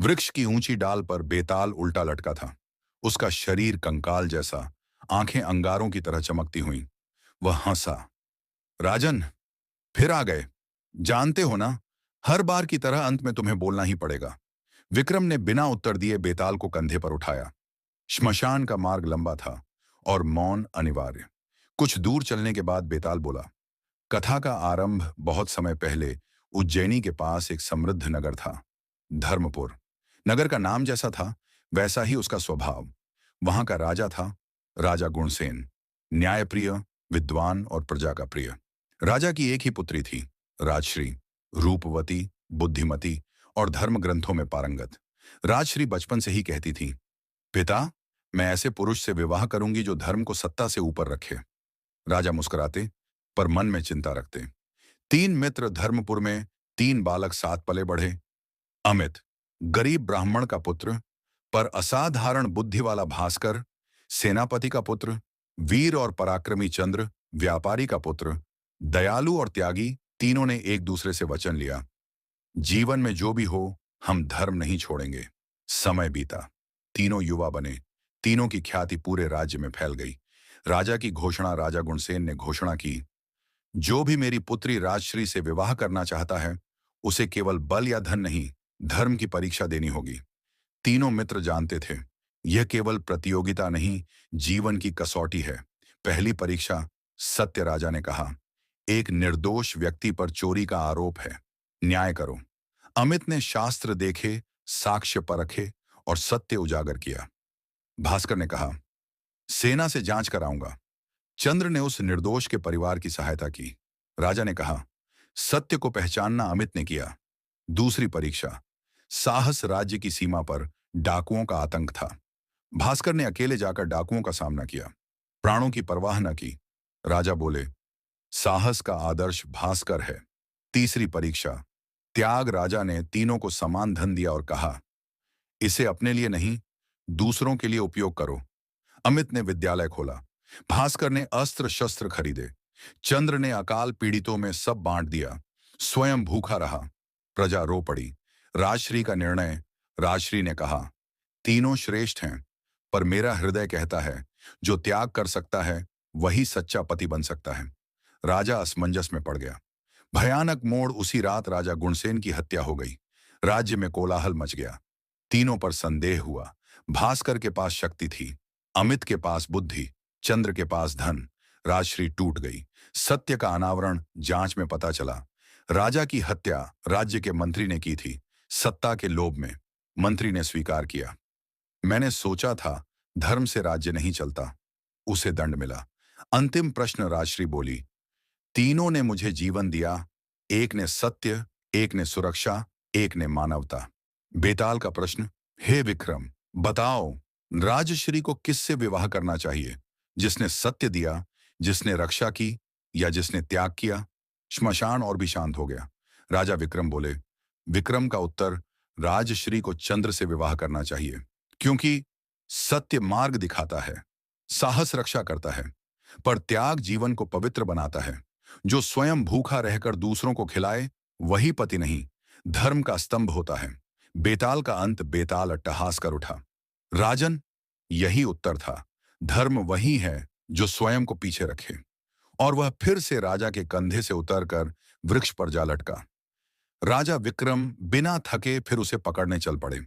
वृक्ष की ऊंची डाल पर बेताल उल्टा लटका था। उसका शरीर कंकाल जैसा, आंखें अंगारों की तरह चमकती हुईं। वह हंसा। राजन, फिर आ गए। जानते हो ना, हर बार की तरह अंत में तुम्हें बोलना ही पड़ेगा। विक्रम ने बिना उत्तर दिए बेताल को कंधे पर उठाया। श्मशान का मार्ग लंबा था और मौन अनिवार्य। कुछ दूर चलने के बाद बेताल बोला, कथा का आरंभ बहुत समय पहले उज्जैनी के पास एक समृद्ध नगर था, धर्मपुर। नगर का नाम जैसा था वैसा ही उसका स्वभाव। वहां का राजा था राजा गुणसेन, न्यायप्रिय, विद्वान और प्रजा का प्रिय। राजा की एक ही पुत्री थी, राजश्री, रूपवती, बुद्धिमती और धर्म ग्रंथों में पारंगत। राजश्री बचपन से ही कहती थी, पिता, मैं ऐसे पुरुष से विवाह करूंगी जो धर्म को सत्ता से ऊपर रखे। राजा मुस्कुराते, पर मन में चिंता रखते। 3 मित्र धर्मपुर में, 3 बालक साथ पले बढ़े। अमित, गरीब ब्राह्मण का पुत्र, पर असाधारण बुद्धि वाला भास्कर, सेनापति का पुत्र। वीर और पराक्रमी चंद्र, व्यापारी का पुत्र। दयालु और त्यागी, तीनों ने एक दूसरे से वचन लिया, जीवन में जो भी हो, हम धर्म नहीं छोड़ेंगे। समय बीता, तीनों युवा बने। तीनों की ख्याति पूरे राज्य में फैल गई। राजा की घोषणा राजा गुणसेन ने घोषणा की, जो भी मेरी पुत्री राजश्री से विवाह करना चाहता है, उसे केवल बल या धन नहीं, धर्म की परीक्षा देनी होगी। तीनों मित्र जानते थे, यह केवल प्रतियोगिता नहीं, जीवन की कसौटी है। पहली परीक्षा, सत्य। राजा ने कहा, एक निर्दोष व्यक्ति पर चोरी का आरोप है, न्याय करो। अमित ने शास्त्र देखे, साक्ष्य परखे और सत्य उजागर किया। भास्कर ने कहा, सेना से जांच कराऊंगा। चंद्र ने उस निर्दोष के परिवार की सहायता की। राजा ने कहा, सत्य को पहचानना अमित ने किया। दूसरी परीक्षा, साहस। राज्य की सीमा पर डाकुओं का आतंक था। भास्कर ने अकेले जाकर डाकुओं का सामना किया, प्राणों की परवाह न की। राजा बोले, साहस का आदर्श भास्कर है। तीसरी परीक्षा, त्याग। राजा ने तीनों को समान धन दिया और कहा, इसे अपने लिए नहीं, दूसरों के लिए उपयोग करो। अमित ने विद्यालय खोला, भास्कर ने अस्त्र शस्त्र खरीदे, चंद्र ने अकाल पीड़ितों में सब बांट दिया, स्वयं भूखा रहा। प्रजा रो पड़ी। राजश्री का निर्णय। राजश्री ने कहा, तीनों श्रेष्ठ हैं, पर मेरा हृदय कहता है, जो त्याग कर सकता है वही सच्चा पति बन सकता है। राजा असमंजस में पड़ गया। भयानक मोड़, उसी रात राजा गुणसेन की हत्या हो गई। राज्य में कोलाहल मच गया। तीनों पर संदेह हुआ। भास्कर के पास शक्ति थी, अमित के पास बुद्धि, चंद्र के पास धन। राजश्री टूट गई। सत्य का अनावरण जांच में पता चला। राजा की हत्या राज्य के मंत्री ने की थी, सत्ता के लोभ में। मंत्री ने स्वीकार किया, मैंने सोचा था धर्म से राज्य नहीं चलता। उसे दंड मिला। अंतिम प्रश्न, राजश्री बोली, तीनों ने मुझे जीवन दिया, एक ने सत्य, एक ने सुरक्षा, एक ने मानवता। बेताल का प्रश्न, हे विक्रम, बताओ, राजश्री को किससे विवाह करना चाहिए, जिसने सत्य दिया, जिसने रक्षा की, या जिसने त्याग किया? श्मशान और भी शांत हो गया। राजा विक्रम बोले, विक्रम का उत्तर, राजश्री को चंद्र से विवाह करना चाहिए, क्योंकि सत्य मार्ग दिखाता है, साहस रक्षा करता है, पर त्याग जीवन को पवित्र बनाता है। जो स्वयं भूखा रहकर दूसरों को खिलाए, वही पति नहीं, धर्म का स्तंभ होता है। बेताल का अंत। बेताल अट्टहास कर उठा, राजन, यही उत्तर था। धर्म वही है जो स्वयं को पीछे रखे। और वह फिर से राजा के कंधे से उतरकर वृक्ष पर जा लटका। राजा विक्रम बिना थके फिर उसे पकड़ने चल पड़े।